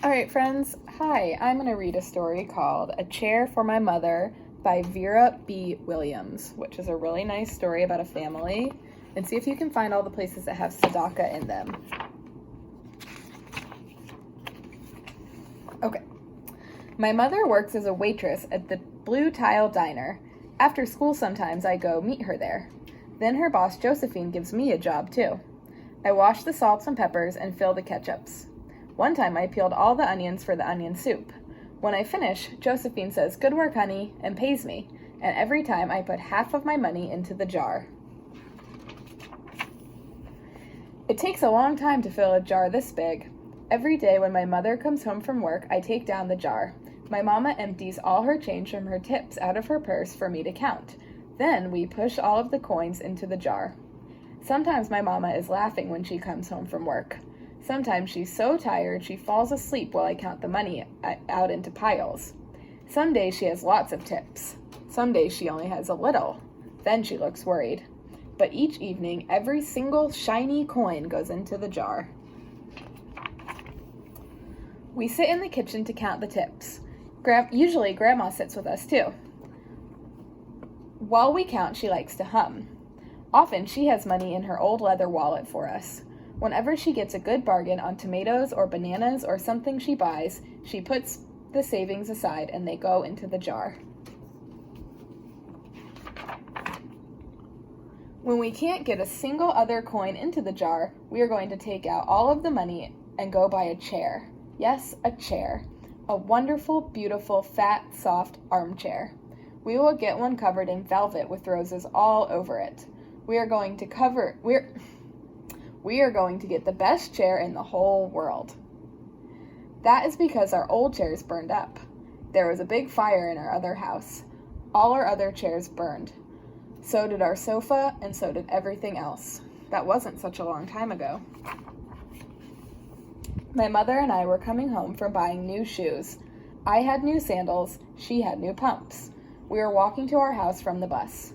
All right, friends. Hi, I'm going to read a story called A Chair for My Mother by Vera B. Williams, which is a really nice story about a family. And see if you can find all the places that have tzedakah in them. Okay. My mother works as a waitress at the Blue Tile Diner. After school sometimes I go meet her there. Then her boss Josephine gives me a job too. I wash the salts and peppers and fill the ketchups. One time I peeled all the onions for the onion soup. When I finish, Josephine says, "Good work, honey," and pays me, and every time I put half of my money into the jar. It takes a long time to fill a jar this big. Every day when my mother comes home from work, I take down the jar. My mama empties all her change from her tips out of her purse for me to count. Then we push all of the coins into the jar. Sometimes my mama is laughing when she comes home from work. Sometimes she's so tired she falls asleep while I count the money out into piles. Some days she has lots of tips. Some days she only has a little. Then she looks worried. But each evening, every single shiny coin goes into the jar. We sit in the kitchen to count the tips. Usually Grandma sits with us too. While we count, she likes to hum. Often she has money in her old leather wallet for us. Whenever she gets a good bargain on tomatoes or bananas or something she buys, she puts the savings aside and they go into the jar. When we can't get a single other coin into the jar, we are going to take out all of the money and go buy a chair. Yes, a chair. A wonderful, beautiful, fat, soft armchair. We will get one covered in velvet with roses all over it. We are going to get the best chair in the whole world. That is because our old chairs burned up. There was a big fire in our other house. All our other chairs burned. So did our sofa, and so did everything else. That wasn't such a long time ago. My mother and I were coming home from buying new shoes. I had new sandals, she had new pumps. We were walking to our house from the bus.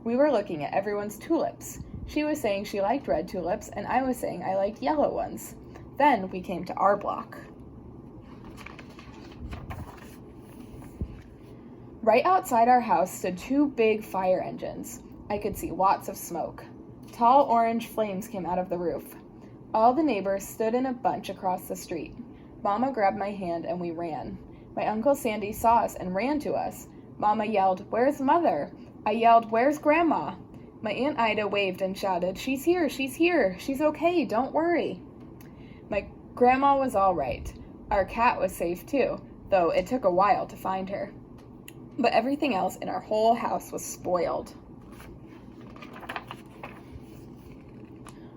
We were looking at everyone's tulips. She was saying she liked red tulips, and I was saying I liked yellow ones. Then we came to our block. Right outside our house stood two big fire engines. I could see lots of smoke. Tall orange flames came out of the roof. All the neighbors stood in a bunch across the street. Mama grabbed my hand and we ran. My Uncle Sandy saw us and ran to us. Mama yelled, "Where's Mother?" I yelled, "Where's Grandma?" My Aunt Ida waved and shouted, she's here, she's okay, don't worry." My grandma was all right. Our cat was safe too, though it took a while to find her. But everything else in our whole house was spoiled.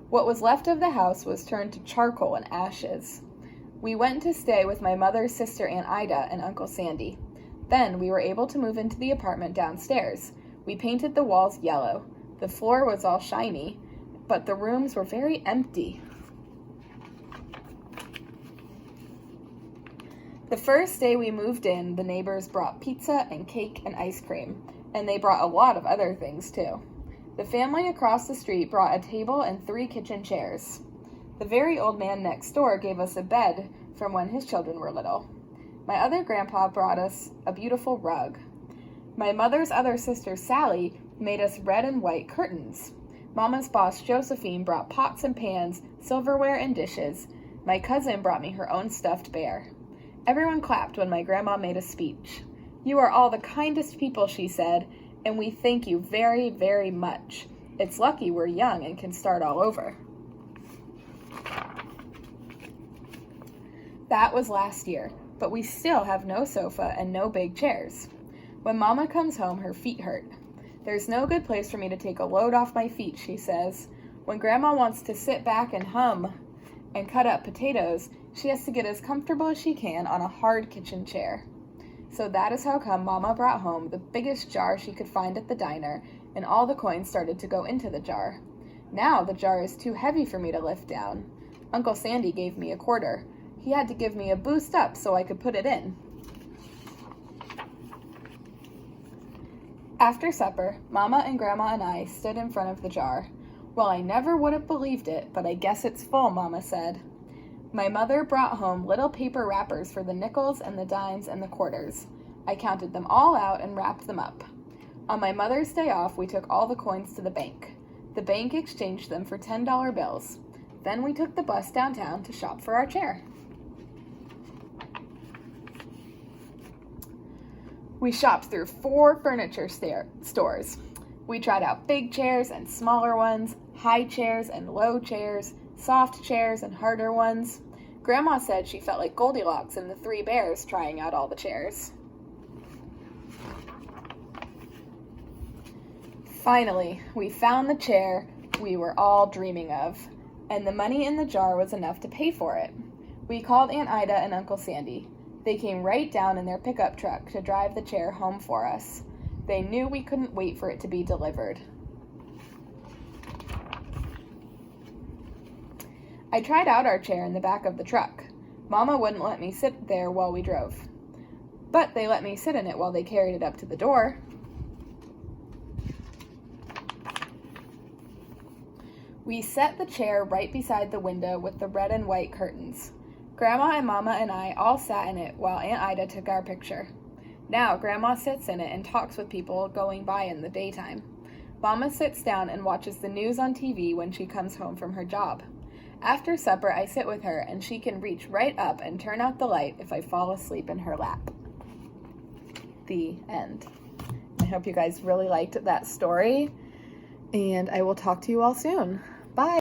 What was left of the house was turned to charcoal and ashes. We went to stay with my mother's sister Aunt Ida and Uncle Sandy. Then we were able to move into the apartment downstairs. We painted the walls yellow. The floor was all shiny, but the rooms were very empty. The first day we moved in, the neighbors brought pizza and cake and ice cream, and they brought a lot of other things too. The family across the street brought a table and 3 kitchen chairs. The very old man next door gave us a bed from when his children were little. My other grandpa brought us a beautiful rug. My mother's other sister, Sally, made us red and white curtains. Mama's boss, Josephine, brought pots and pans, silverware and dishes. My cousin brought me her own stuffed bear. Everyone clapped when my grandma made a speech. "You are all the kindest people," she said, "and we thank you very, very much. It's lucky we're young and can start all over." That was last year, but we still have no sofa and no big chairs. When Mama comes home, her feet hurt. "There's no good place for me to take a load off my feet," she says. When Grandma wants to sit back and hum and cut up potatoes, she has to get as comfortable as she can on a hard kitchen chair. So that is how come Mama brought home the biggest jar she could find at the diner, and all the coins started to go into the jar. Now the jar is too heavy for me to lift down. Uncle Sandy gave me a quarter. He had to give me a boost up so I could put it in. After supper, Mama and Grandma and I stood in front of the jar. "Well, I never would have believed it, but I guess it's full," Mama said. My mother brought home little paper wrappers for the nickels and the dimes and the quarters. I counted them all out and wrapped them up. On my mother's day off, we took all the coins to the bank. The bank exchanged them for $10 bills. Then we took the bus downtown to shop for our chair. We shopped through 4 furniture stores. We tried out big chairs and smaller ones, high chairs and low chairs, soft chairs and harder ones. Grandma said she felt like Goldilocks and the 3 bears trying out all the chairs. Finally, we found the chair we were all dreaming of, and the money in the jar was enough to pay for it. We called Aunt Ida and Uncle Sandy. They came right down in their pickup truck to drive the chair home for us. They knew we couldn't wait for it to be delivered. I tried out our chair in the back of the truck. Mama wouldn't let me sit there while we drove, but they let me sit in it while they carried it up to the door. We set the chair right beside the window with the red and white curtains. Grandma and Mama and I all sat in it while Aunt Ida took our picture. Now Grandma sits in it and talks with people going by in the daytime. Mama sits down and watches the news on TV when she comes home from her job. After supper, I sit with her and she can reach right up and turn out the light if I fall asleep in her lap. The end. I hope you guys really liked that story, and I will talk to you all soon. Bye!